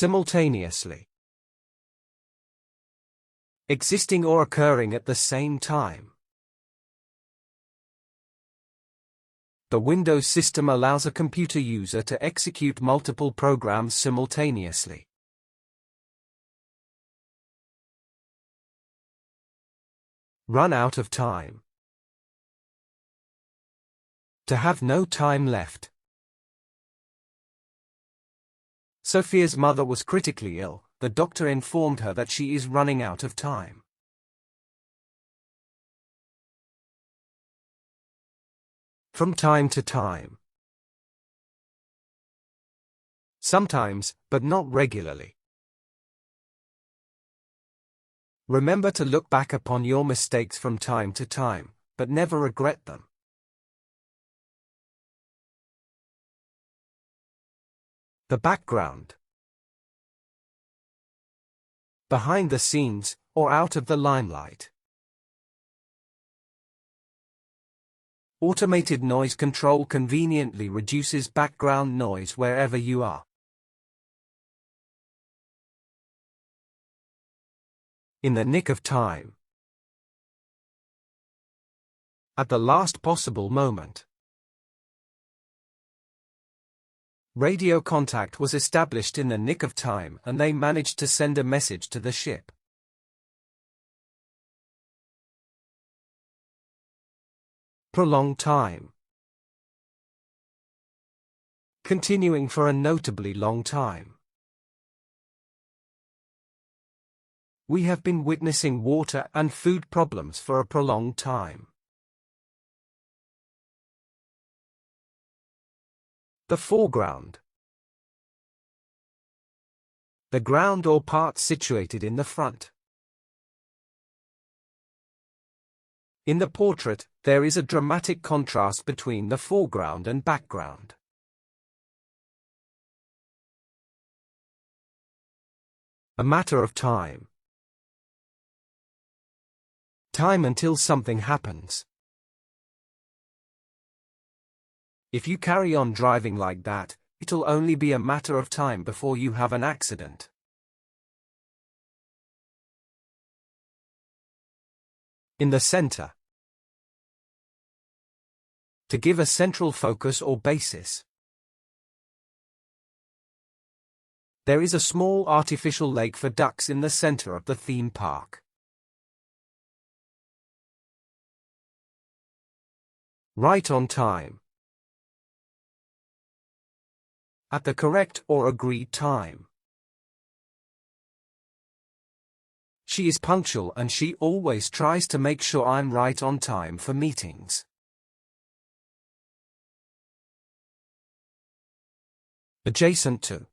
Simultaneously. Existing or occurring at the same time. The Windows system allows a computer user to execute multiple programs simultaneously. Run out of time. To have no time left. Sophia's mother was critically ill. The doctor informed her that she is running out of time. From time to time. Sometimes, but not regularly. Remember to look back upon your mistakes from time to time, but never regret them. The background. Behind the scenes, or out of the limelight. Automated noise control conveniently reduces background noise wherever you are. In the nick of time. At the last possible moment. Radio contact was established in the nick of time and they managed to send a message to the ship. Prolonged time. Continuing for a notably long time. We have been witnessing water and food problems for a prolonged time. The foreground. The ground or part situated in the front. In the portrait, there is a dramatic contrast between the foreground and background. A matter of time. Time until something happens. If you carry on driving like that, it'll only be a matter of time before you have an accident. In the center. To give a central focus or basis. There is a small artificial lake for ducks in the center of the theme park. Right on time. At the correct or agreed time. She is punctual and she always tries to make sure I'm right on time for meetings. Adjacent to.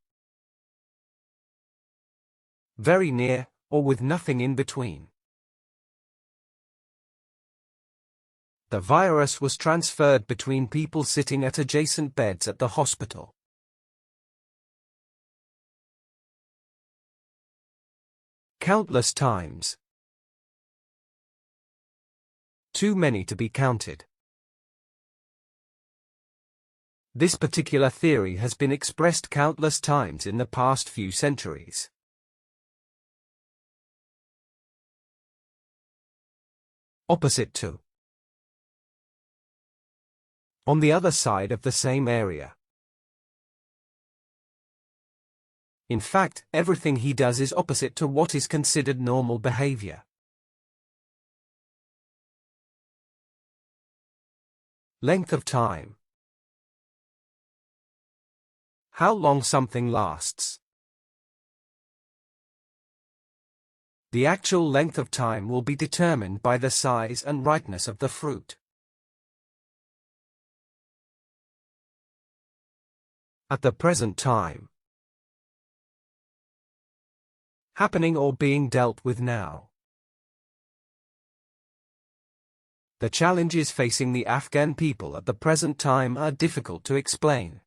Very near, or with nothing in between. The virus was transferred between people sitting at adjacent beds at the hospital. Countless times. Too many to be counted. This particular theory has been expressed countless times in the past few centuries. Opposite to. On the other side of the same area. In fact, everything he does is opposite to what is considered normal behavior. Length of time. How long something lasts. The actual length of time will be determined by the size and ripeness of the fruit. At the present time. Happening or being dealt with now. The challenges facing the Afghan people at the present time are difficult to explain.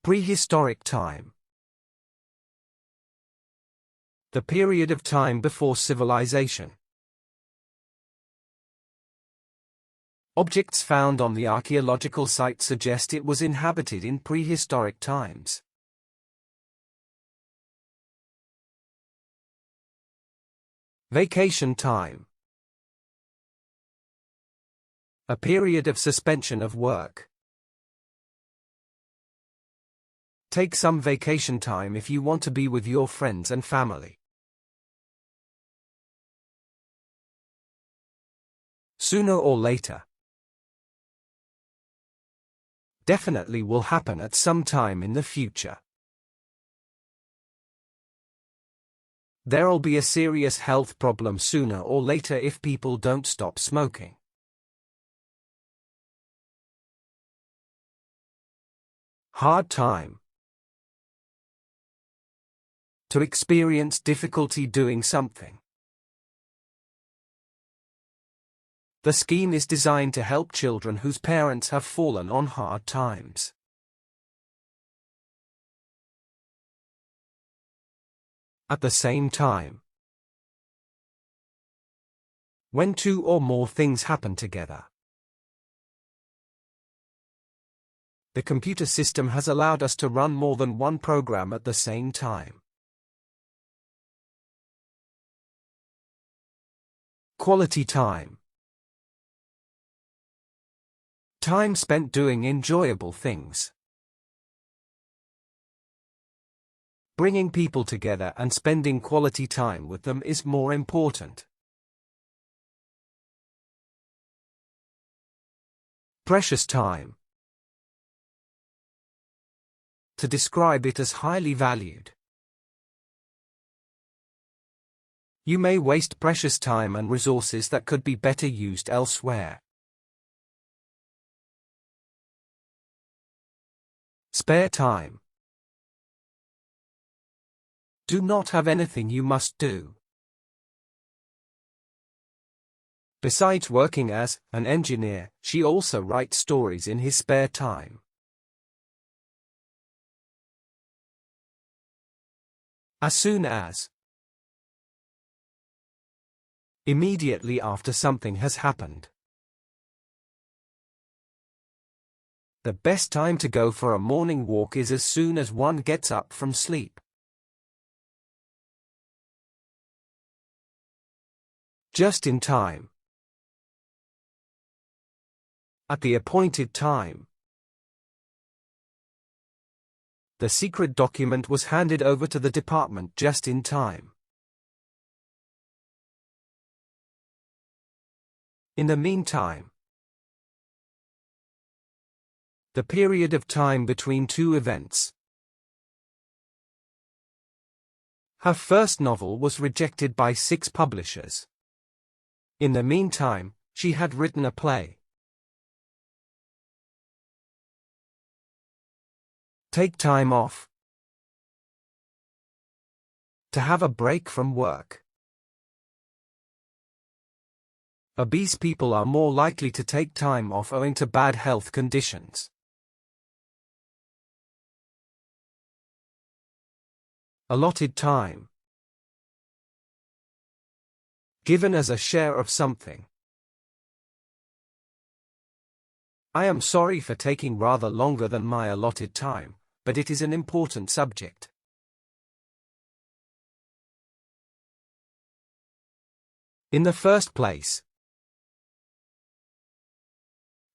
Prehistoric time. The period of time before civilization. Objects found on the archaeological site suggest it was inhabited in prehistoric times. Vacation time. A period of suspension of work. Take some vacation time if you want to be with your friends and family. Sooner or later. Definitely will happen at some time in the future. There'll be a serious health problem sooner or later if people don't stop smoking. Hard time. To experience difficulty doing something. The scheme is designed to help children whose parents have fallen on hard times. At the same time. When two or more things happen together. The computer system has allowed us to run more than one program at the same time. Quality time. Time spent doing enjoyable things. Bringing people together and spending quality time with them is more important. Precious time. To describe it as highly valued. You may waste precious time and resources that could be better used elsewhere. Spare time. Do not have anything you must do. Besides working as an engineer, she also writes stories in his spare time. As soon as. Immediately after something has happened. The best time to go for a morning walk is as soon as one gets up from sleep. Just in time. At the appointed time. The secret document was handed over to the department just in time. In the meantime. The period of time between two events. Her first novel was rejected by 6 publishers. In the meantime, she had written a play. Take time off. To have a break from work. Obese people are more likely to take time off owing to bad health conditions. Allotted time. Given as a share of something. I am sorry for taking rather longer than my allotted time, but it is an important subject. In the first place.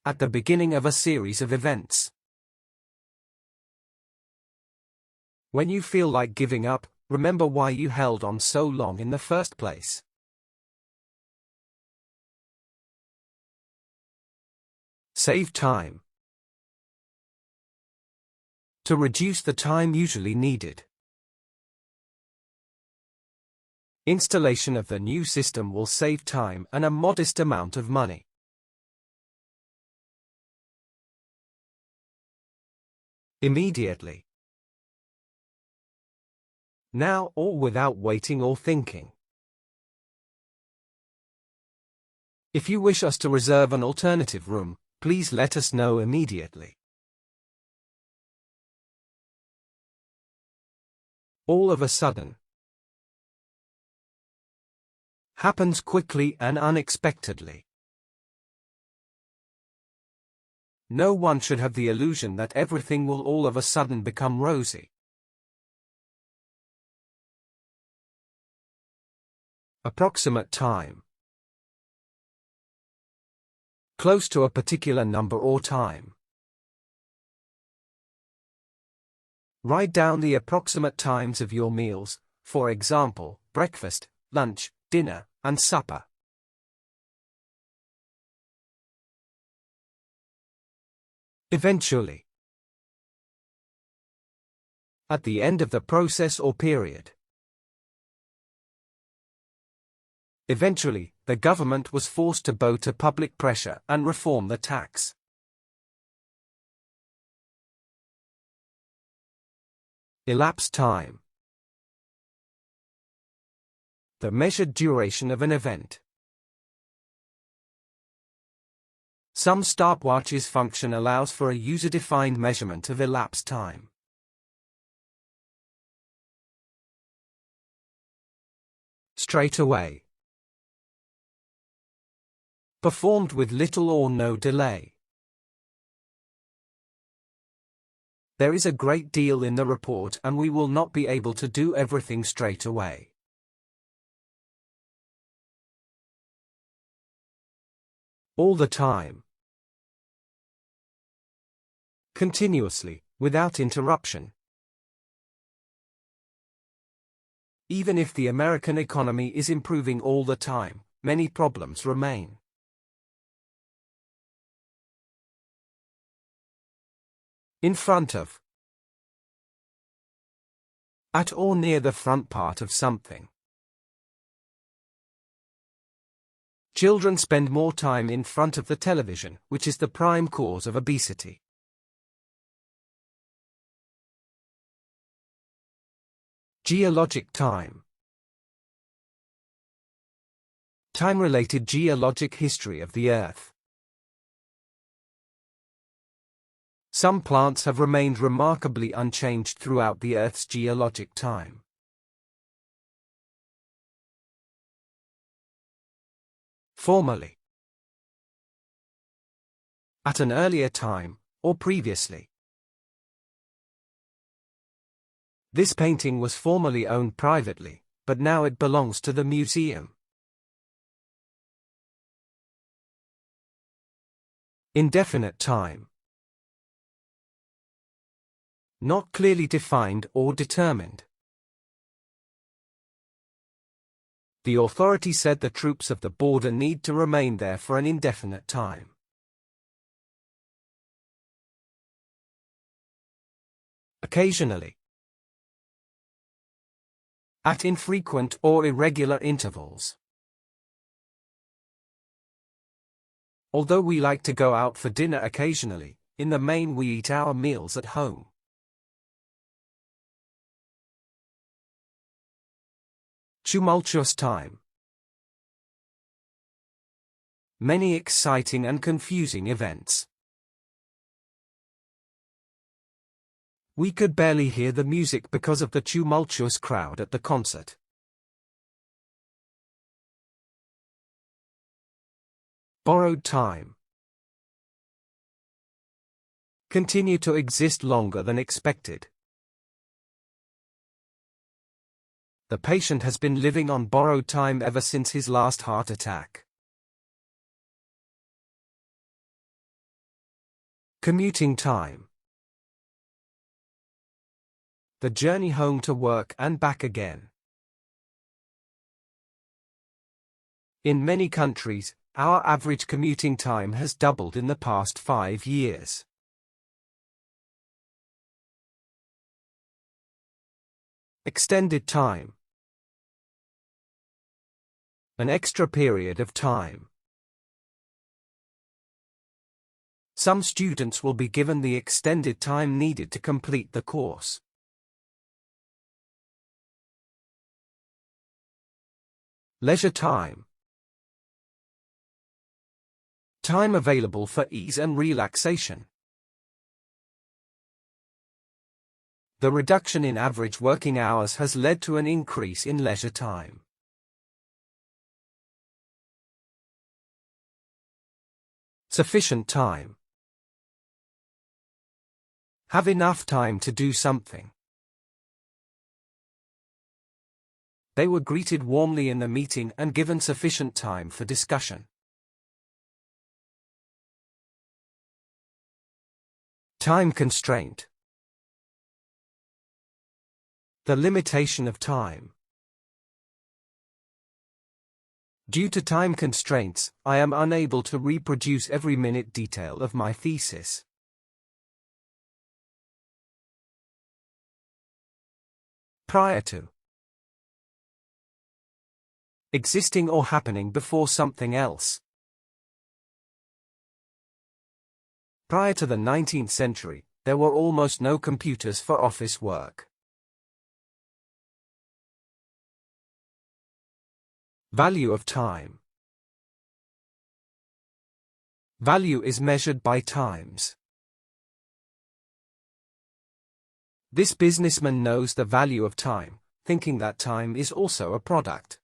At the beginning of a series of events. When you feel like giving up, remember why you held on so long in the first place. Save time. To reduce the time usually needed. Installation of the new system will save time and a modest amount of money. Immediately. Now or without waiting or thinking. If you wish us to reserve an alternative room, please let us know immediately. All of a sudden. Happens quickly and unexpectedly. no one should have the illusion that everything will all of a sudden become rosy. Approximate time. Close to a particular number or time. Write down the approximate times of your meals, for example, breakfast, lunch, dinner, and supper. Eventually. At the end of the process or period. Eventually, the government was forced to bow to public pressure and reform the tax. Elapsed time. The measured duration of an event. Some stopwatches function allows for a user-defined measurement of elapsed time. Straight away. Performed with little or no delay. There is a great deal in the report and we will not be able to do everything straight away. All the time. Continuously, without interruption. Even if the American economy is improving all the time, many problems remain. In front of. At or near the front part of something. Children spend more time in front of the television, which is the prime cause of obesity. Geologic time. Time-related geologic history of the Earth. Some plants have remained remarkably unchanged throughout the Earth's geologic time. Formerly. At an earlier time, or previously. This painting was formerly owned privately, but now it belongs to the museum. Indefinite time. Not clearly defined or determined. The authority said the troops of the border need to remain there for an indefinite time. Occasionally. At infrequent or irregular intervals. Although we like to go out for dinner occasionally, in the main we eat our meals at home. Tumultuous time. Many exciting and confusing events. We could barely hear the music because of the tumultuous crowd at the concert. Borrowed time. Continue to exist longer than expected. The patient has been living on borrowed time ever since his last heart attack. Commuting time. The journey home to work and back again. In many countries, our average commuting time has doubled in the past 5 years. Extended time. An extra period of time. Some students will be given the extended time needed to complete the course. Leisure time. Time available for ease and relaxation. The reduction in average working hours has led to an increase in leisure time. Sufficient time. Have enough time to do something. They were greeted warmly in the meeting and given sufficient time for discussion. Time constraint. The limitation of time. Due to time constraints, I am unable to reproduce every minute detail of my thesis. Prior to. Existing or happening before something else. Prior to the 19th century, there were almost no computers for office work. Value of time. Value is measured by times. This businessman knows the value of time, thinking that time is also a product.